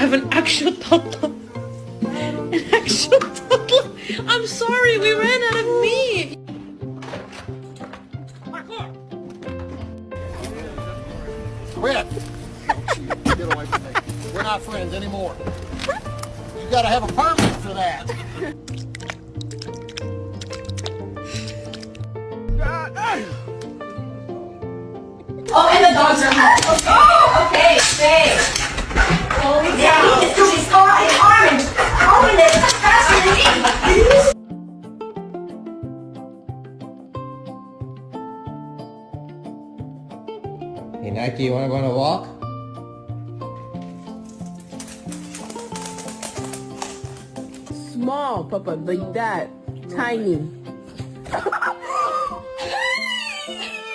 have an actual toddler. An actual toddler. I'm sorry, we ran out of meat. Quit! Get away from me. We're not friends anymore. You gotta have a permit for that. Oh, and the dogs are home. Oh, okay, stay. Oh, yeah, she's calling Armin. Armin is faster than me. Hey Nike, you wanna go on a walk? Small, Papa, like that. Tiny.